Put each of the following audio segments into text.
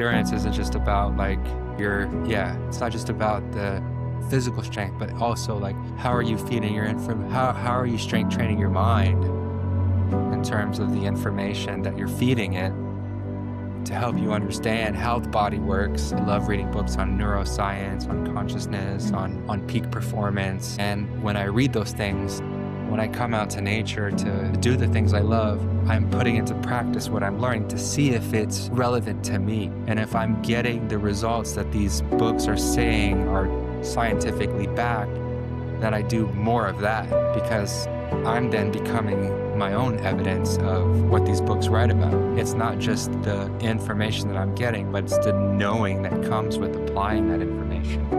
endurance isn't just about like it's not just about the physical strength, but also like how are you feeding your how are you strength training your mind in terms of the information that you're feeding it to help you understand how the body works. I love reading books on neuroscience, on consciousness, on peak performance. And when I read those things, when I come out to nature to do the things I love, I'm putting into practice what I'm learning to see if it's relevant to me. And if I'm getting the results that these books are saying are scientifically backed, then I do more of that, because I'm then becoming my own evidence of what these books write about. It's not just the information that I'm getting, but it's the knowing that comes with applying that information.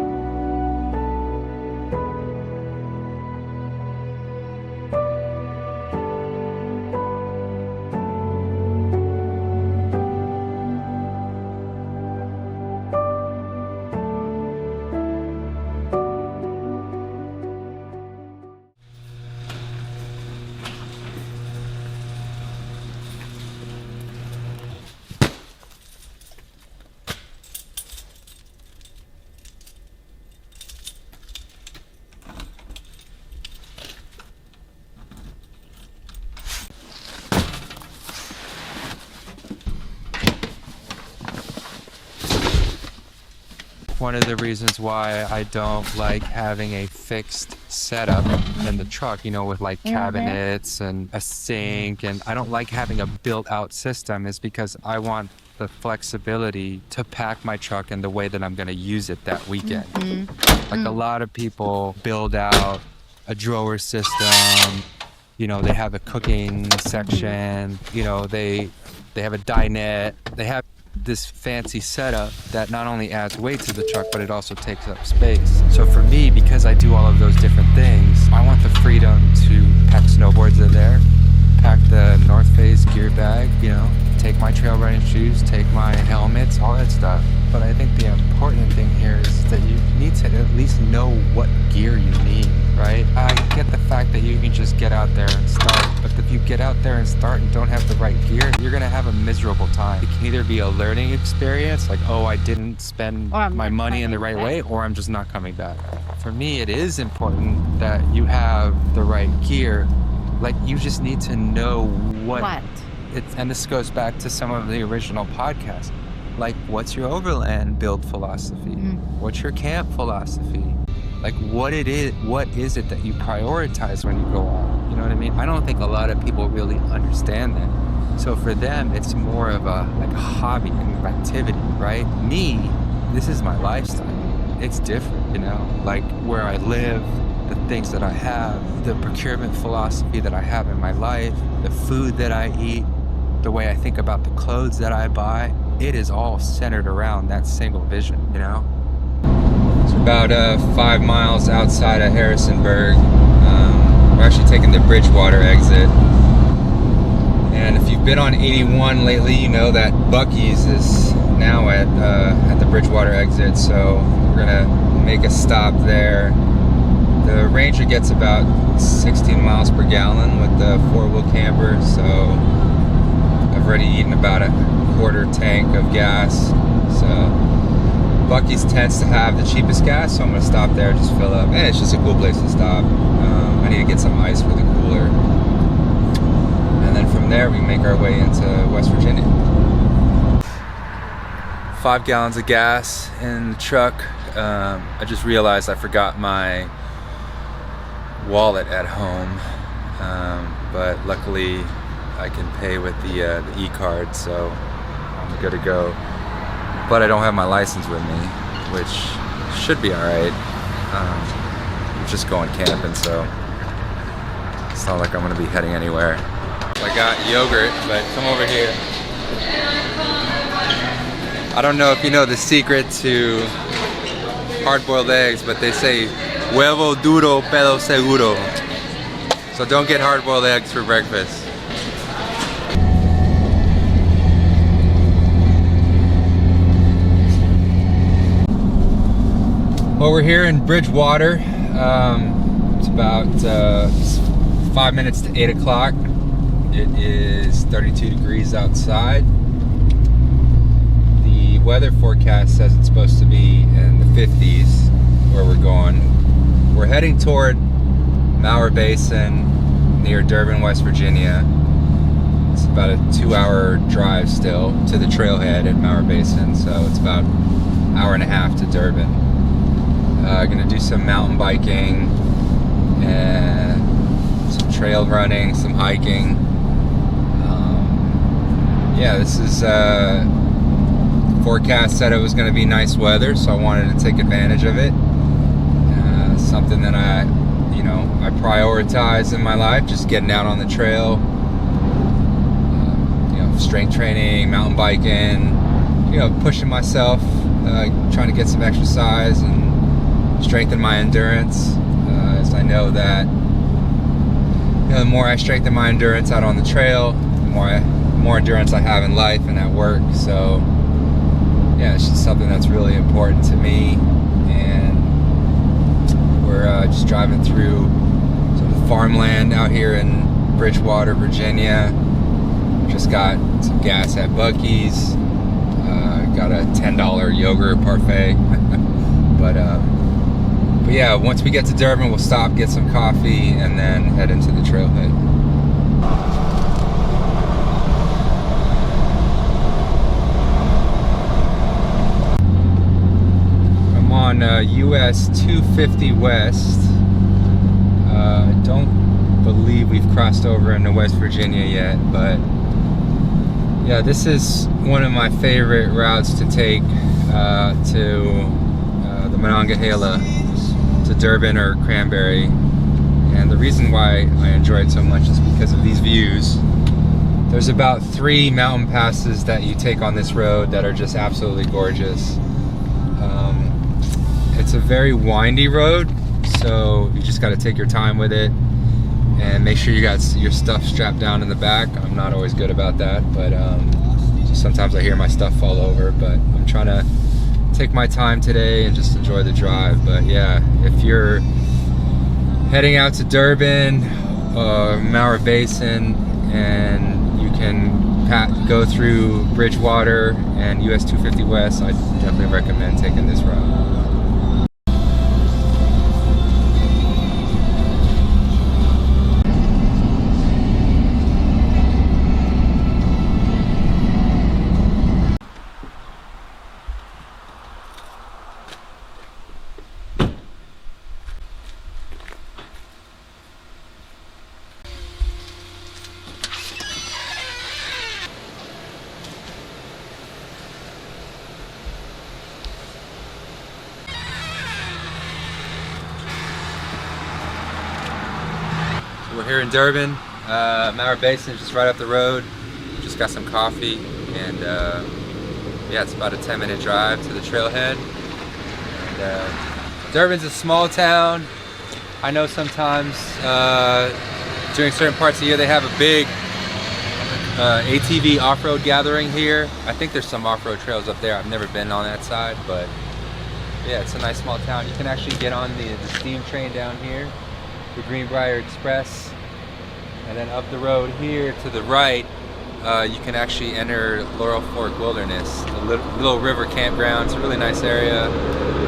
One of the reasons why I don't like having a fixed setup in the truck, with like cabinets and a sink, and I don't like having a built-out system, is because I want the flexibility to pack my truck in the way that I'm going to use it that weekend. Like a lot of people build out a drawer system, they have a cooking section, they have a dinette, they have this fancy setup that not only adds weight to the truck, but it also takes up space. So for me, because I do all of those different things, I want the freedom to pack snowboards in there, pack the North Face gear bag, take my trail running shoes, take my helmets, all that stuff. But I think the important thing here is that you need to at least know what gear you need, right? I get the fact that you can just get out there and start, but if you get out there and start and don't have the right gear, you're gonna have a miserable time. It can either be a learning experience, like, oh, I didn't spend my money in the right way, or I'm just not coming back. For me, it is important that you have the right gear. Like, you just need to know what? And this goes back to some of the original podcasts. Like, what's your overland build philosophy? What's your camp philosophy? Like, what is it that you prioritize when you go on? You know what I mean? I don't think a lot of people really understand that. So for them, it's more of a hobby and activity, right? Me, this is my lifestyle. It's different, like where I live, the things that I have, the procurement philosophy that I have in my life, the food that I eat, the way I think about the clothes that I buy. It is all centered around that single vision, It's about 5 miles outside of Harrisonburg. We're actually taking the Bridgewater exit. And if you've been on 81 lately, you know that Buc-ee's is now at the Bridgewater exit. So we're gonna make a stop there. The Ranger gets about 16 miles per gallon with the 4-wheel camper. So I've already eaten about a quarter tank of gas. So Buc-ee's tends to have the cheapest gas, so I'm gonna stop there, just fill up, and it's just a cool place to stop. I need to get some ice for the cooler, and then from there we make our way into West Virginia. 5 gallons of gas in the truck. I just realized I forgot my wallet at home, but luckily I can pay with the e-card, so I'm good to go. But I don't have my license with me, which should be alright. I'm just going camping, so it's not like I'm gonna be heading anywhere. I got yogurt, but come over here. I don't know if you know the secret to hard-boiled eggs, but they say huevo duro pero seguro. So don't get hard-boiled eggs for breakfast. Well, we're here in Bridgewater. It's about 5 minutes to 8 o'clock. It is 32 degrees outside. The weather forecast says it's supposed to be in the 50s where we're going. We're heading toward Mower Basin near Durban, West Virginia. It's about a 2-hour drive still to the trailhead at Mower Basin, so it's about an hour and a half to Durban. Gonna do some mountain biking and some trail running, some hiking. Yeah, this is forecast said it was going to be nice weather, so I wanted to take advantage of it. Something that I prioritize in my life, just getting out on the trail. Strength training, mountain biking, pushing myself, trying to get some exercise and strengthen my endurance. As I know that the more I strengthen my endurance out on the trail, the more endurance I have in life and at work. So yeah, it's just something that's really important to me. And we're just driving through some farmland out here in Bridgewater, Virginia. Just got some gas at Buc-ee's. Got a $10 yogurt parfait. but yeah, once we get to Durban, we'll stop, get some coffee, and then head into the trailhead. I'm on US 250 West. I don't believe we've crossed over into West Virginia yet, but yeah, this is one of my favorite routes to take to the Monongahela, to Durban or Cranberry. And the reason why I enjoy it so much is because of these views. There's about 3 mountain passes that you take on this road that are just absolutely gorgeous. It's a very windy road, so you just got to take your time with it and make sure you got your stuff strapped down in the back. I'm not always good about that, but so sometimes I hear my stuff fall over, but I'm trying to take my time today and just enjoy the drive. But yeah, if you're heading out to Durban, Mower Basin, and you can go through Bridgewater and US 250 West, I definitely recommend taking this route. We're here in Durban. Mower Basin is just right up the road. Just got some coffee, and yeah, it's about a 10-minute drive to the trailhead. And, Durban's a small town. I know sometimes during certain parts of the year they have a big ATV off-road gathering here. I think there's some off-road trails up there. I've never been on that side, but yeah, it's a nice small town. You can actually get on the steam train down here, the Greenbrier Express, and then up the road here to the right, you can actually enter Laurel Fork Wilderness, a little river campground. It's a really nice area,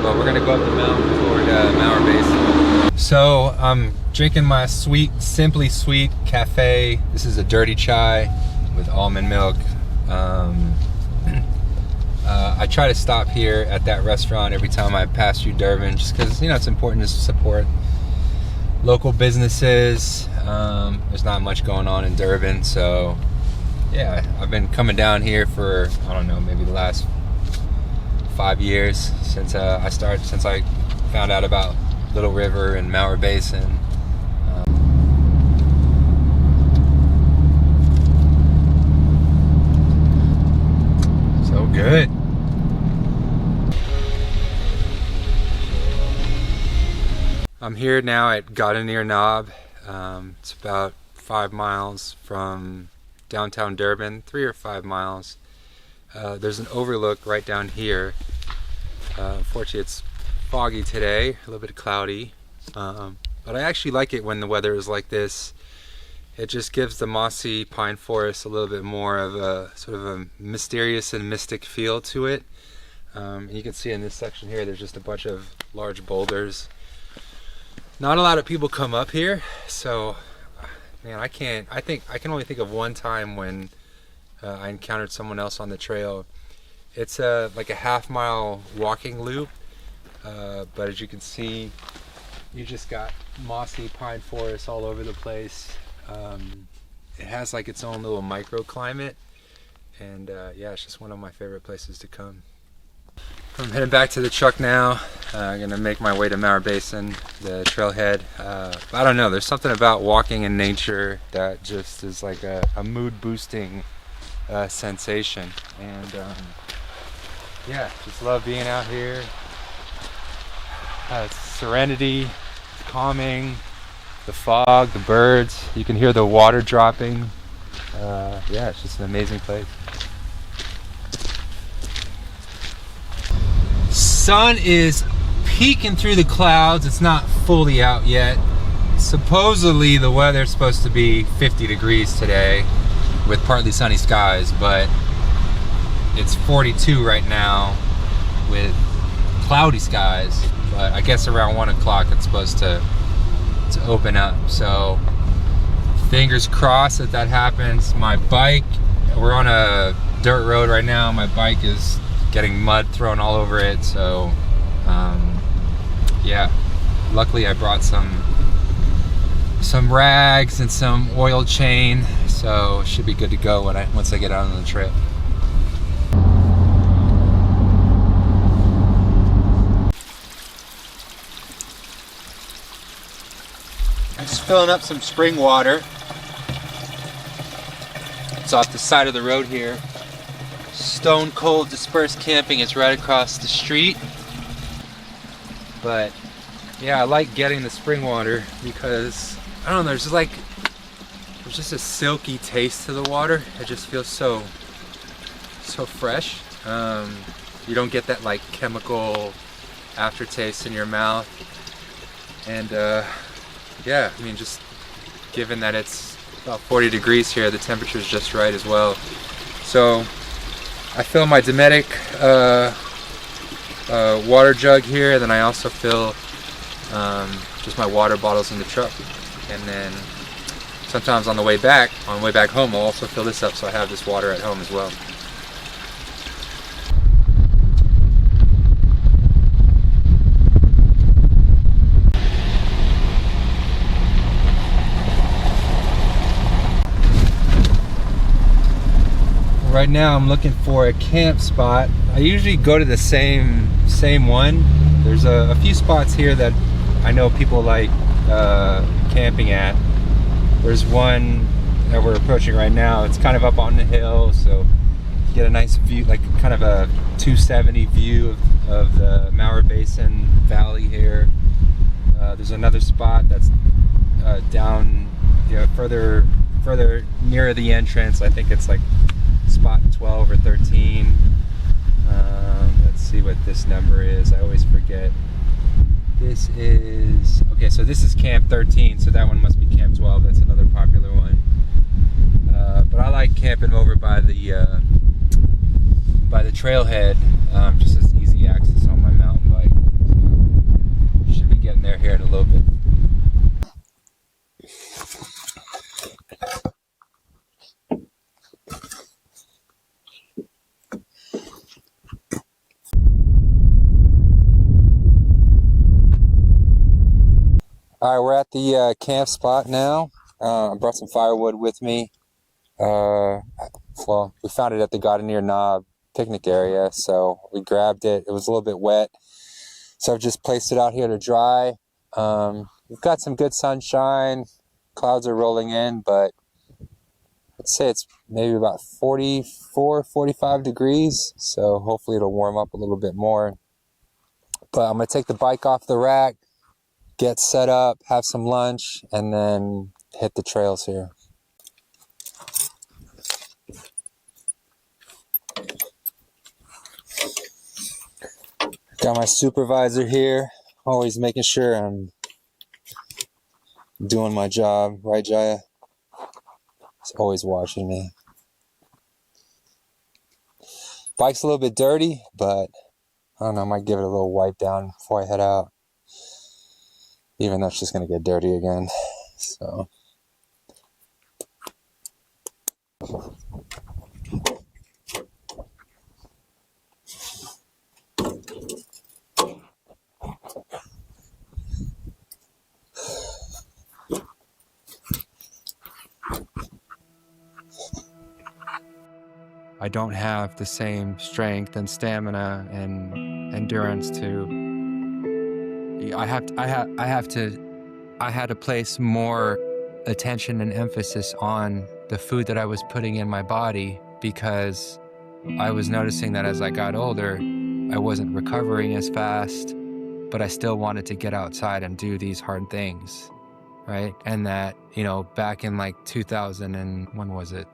but we're gonna go up the mountain toward Mower Basin. So I'm drinking my Simply Sweet cafe. This is a dirty chai with almond milk. I try to stop here at that restaurant every time I pass through Durban, just because it's important to support local businesses. There's not much going on in Durban, so yeah, I've been coming down here for, I don't know, maybe the last 5 years since I found out about Little River and Mower Basin. So good. I'm here now at Gardenier Knob. It's about 5 miles from downtown Durban, 3 or 5 miles. There's an overlook right down here. Unfortunately, it's foggy today, a little bit cloudy. But I actually like it when the weather is like this. It just gives the mossy pine forest a little bit more of a sort of a mysterious and mystic feel to it. You can see in this section here, there's just a bunch of large boulders. Not a lot of people come up here, so man, I can only think of one time when I encountered someone else on the trail. It's like a half-mile walking loop, but as you can see, you just got mossy pine forest all over the place. It has like its own little microclimate, and yeah, it's just one of my favorite places to come. I'm heading back to the truck now. I'm gonna make my way to Mower Basin, the trailhead. I don't know, there's something about walking in nature that just is like a mood boosting sensation, and yeah, just love being out here. It's serenity, it's calming, the fog, the birds, you can hear the water dropping. Yeah, it's just an amazing place. Sun is peeking through the clouds. It's not fully out yet. Supposedly the weather's supposed to be 50 degrees today with partly sunny skies, but it's 42 right now with cloudy skies. But I guess around 1 o'clock it's supposed to open up. So fingers crossed that happens. My bike, we're on a dirt road right now. My bike is getting mud thrown all over it, so yeah, luckily I brought some rags and some oil chain, so it should be good to go once I get out on the trail. I'm just filling up some spring water. It's off the side of the road here. Stone Cold Dispersed Camping is right across the street. But yeah, I like getting the spring water because I don't know, there's just a silky taste to the water. It just feels so fresh. You don't get that like chemical aftertaste in your mouth. And yeah, I mean, just given that it's about 40 degrees here, the temperature's just right as well. So I fill my Dometic water jug here, then I also fill just my water bottles in the truck, and then sometimes on the way back home, I'll also fill this up so I have this water at home as well. Right now I'm looking for a camp spot. I usually go to the same one. There's a few spots here that I know people like camping at. There's one that we're approaching right now. It's kind of up on the hill, so you get a nice view, like kind of a 270 view of the Mower Basin Valley here. There's another spot that's down, you know, further nearer the entrance. I think it's like spot 12 or 13. Let's see what this number is. I always forget. This is, okay, so this is Camp 13, so that one must be Camp 12. That's another popular one. But I like camping over by the trailhead, just as easy access on my mountain bike. Should be getting there here in a little bit. All right, we're at the camp spot now. I brought some firewood with me. Well, we found it at the Gardenier Knob picnic area, so we grabbed it. It was a little bit wet, so I've just placed it out here to dry. We've got some good sunshine. Clouds are rolling in, but I'd say it's maybe about 44, 45 degrees, so hopefully it'll warm up a little bit more. But I'm going to take the bike off the rack, get set up, have some lunch, and then hit the trails here. Got my supervisor here, always making sure I'm doing my job, right, Jaya? always watching me. Bike's a little bit dirty, but I don't know, I might give it a little wipe down before I head out. Even though it's just going to get dirty again. So. I don't have the same strength and stamina and endurance I had to place more attention and emphasis on the food that I was putting in my body, because I was noticing that as I got older, I wasn't recovering as fast, but I still wanted to get outside and do these hard things, right? And that, back in like 2000 and when was it?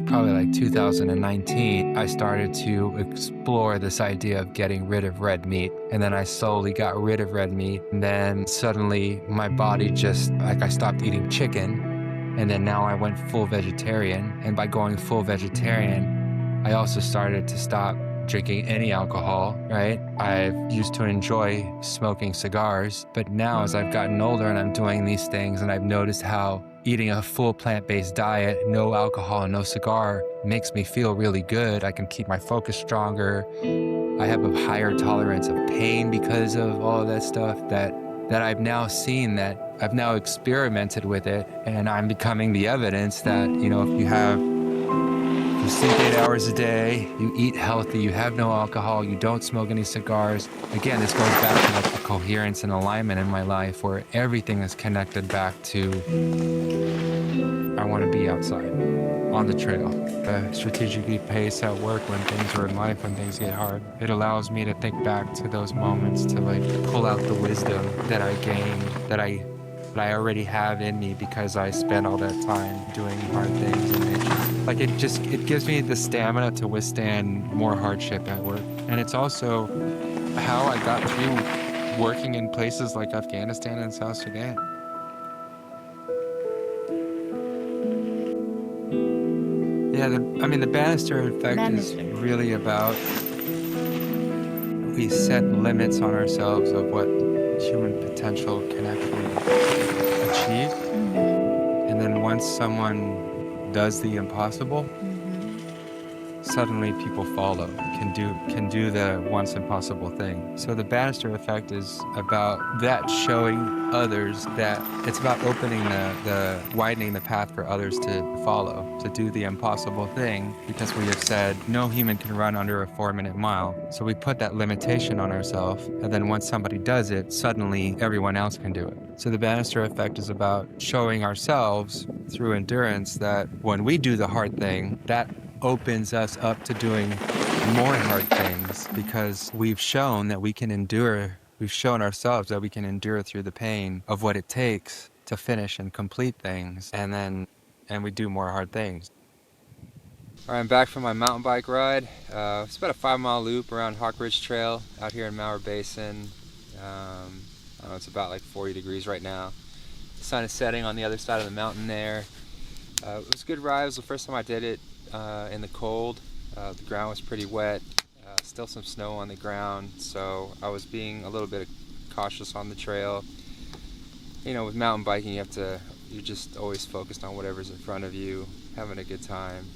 Probably like 2019, I started to explore this idea of getting rid of red meat. And then I slowly got rid of red meat. And then suddenly my body I stopped eating chicken. And then now I went full vegetarian. And by going full vegetarian, I also started to stop drinking any alcohol, right? I used to enjoy smoking cigars, but now as I've gotten older and I'm doing these things, and I've noticed how eating a full plant-based diet, no alcohol, no cigar, makes me feel really good. I can keep my focus stronger. I have a higher tolerance of pain because of all of that stuff that I've now seen, that I've now experimented with it, and I'm becoming the evidence that, if you sleep 8 hours a day, you eat healthy, you have no alcohol, you don't smoke any cigars. Again, this goes back to like the coherence and alignment in my life, where everything is connected back to I want to be outside on the trail. Strategically pace at work when things are in life, when things get hard. It allows me to think back to those moments, to like pull out the wisdom that I gained, that I already have in me because I spent all that time doing hard things in nature. Like it gives me the stamina to withstand more hardship at work. And it's also how I got through working in places like Afghanistan and South Sudan. Yeah, the banister effect is really about, we set limits on ourselves of what human potential can actually achieve. And then once someone does the impossible, suddenly people follow, can do the once impossible thing. So the banister effect is about that, showing others that it's about widening the path for others to follow, to do the impossible thing, because we have said no human can run under a 4-minute mile. So we put that limitation on ourselves, and then once somebody does it, suddenly everyone else can do it. So the banister effect is about showing ourselves through endurance that when we do the hard thing, that opens us up to doing more hard things, because we've shown that we can endure. We've shown ourselves that we can endure through the pain of what it takes to finish and complete things, and we do more hard things. All right, I'm back from my mountain bike ride. It's about a 5-mile loop around Hawk Ridge Trail out here in Mower Basin. I don't know, it's about like 40 degrees right now. The sun is setting on the other side of the mountain there. It was a good ride. It was the first time I did it in the cold. The ground was pretty wet, still some snow on the ground, so I was being a little bit cautious on the trail. With mountain biking, you're just always focused on whatever's in front of you, having a good time.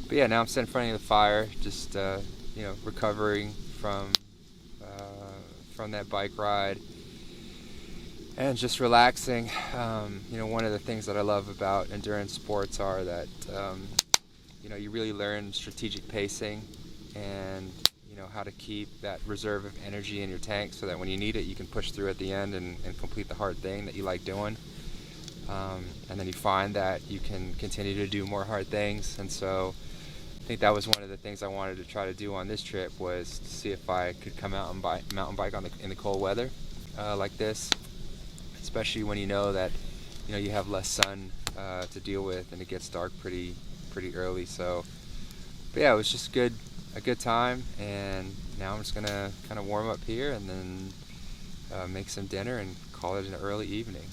But yeah, now I'm sitting in front of the fire, just recovering from that bike ride and just relaxing. One of the things that I love about endurance sports are that you really learn strategic pacing and how to keep that reserve of energy in your tank, so that when you need it, you can push through at the end and complete the hard thing that you like doing. And then you find that you can continue to do more hard things. And so I think that was one of the things I wanted to try to do on this trip, was to see if I could come out and mountain bike in the cold weather like this, especially when you know that you have less sun to deal with, and it gets dark pretty early. So, but yeah, it was just a good time. And now I'm just gonna kind of warm up here and then make some dinner and call it an early evening.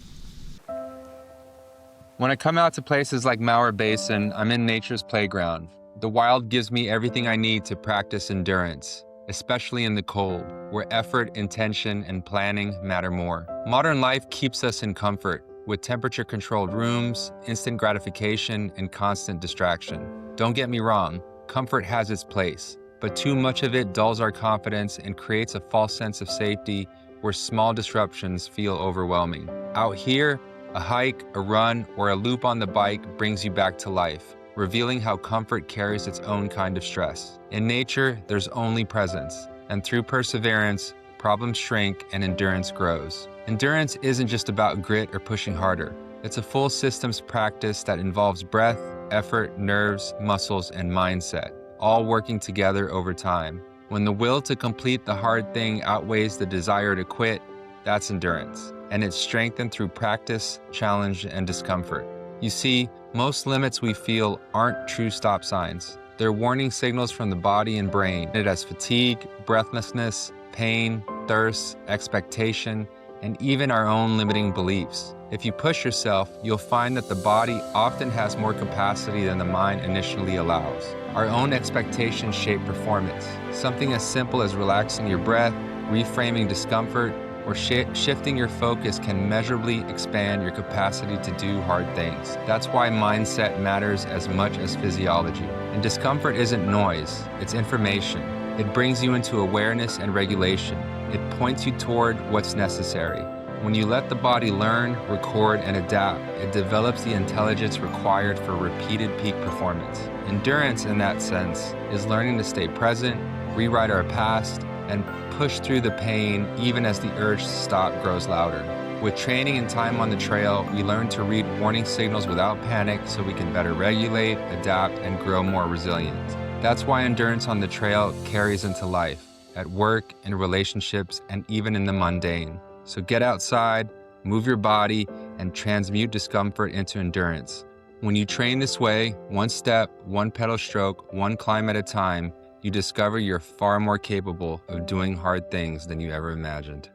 When I come out to places like Mower Basin, I'm in nature's playground. The wild gives me everything I need to practice endurance, especially in the cold, where effort, intention, and planning matter more. Modern life keeps us in comfort, with temperature-controlled rooms, instant gratification, and constant distraction. Don't get me wrong, comfort has its place, but too much of it dulls our confidence and creates a false sense of safety where small disruptions feel overwhelming. Out here, a hike, a run, or a loop on the bike brings you back to life, revealing how comfort carries its own kind of stress. In nature, there's only presence, and through perseverance, problems shrink and endurance grows. Endurance isn't just about grit or pushing harder. It's a full systems practice that involves breath, effort, nerves, muscles, and mindset, all working together over time. When the will to complete the hard thing outweighs the desire to quit, that's endurance, and it's strengthened through practice, challenge, and discomfort. You see, most limits we feel aren't true stop signs. They're warning signals from the body and brain. It has fatigue, breathlessness, pain, thirst, expectation, and even our own limiting beliefs. If you push yourself, you'll find that the body often has more capacity than the mind initially allows. Our own expectations shape performance. Something as simple as relaxing your breath, reframing discomfort, or shifting your focus can measurably expand your capacity to do hard things. That's why mindset matters as much as physiology. And discomfort isn't noise, it's information. It brings you into awareness and regulation. It points you toward what's necessary. When you let the body learn, record, and adapt, it develops the intelligence required for repeated peak performance. Endurance, in that sense, is learning to stay present, rewrite our past, and push through the pain even as the urge to stop grows louder. With training and time on the trail, we learn to read warning signals without panic so we can better regulate, adapt, and grow more resilient. That's why endurance on the trail carries into life, at work, in relationships, and even in the mundane. So get outside, move your body, and transmute discomfort into endurance. When you train this way, one step, one pedal stroke, one climb at a time, you discover you're far more capable of doing hard things than you ever imagined.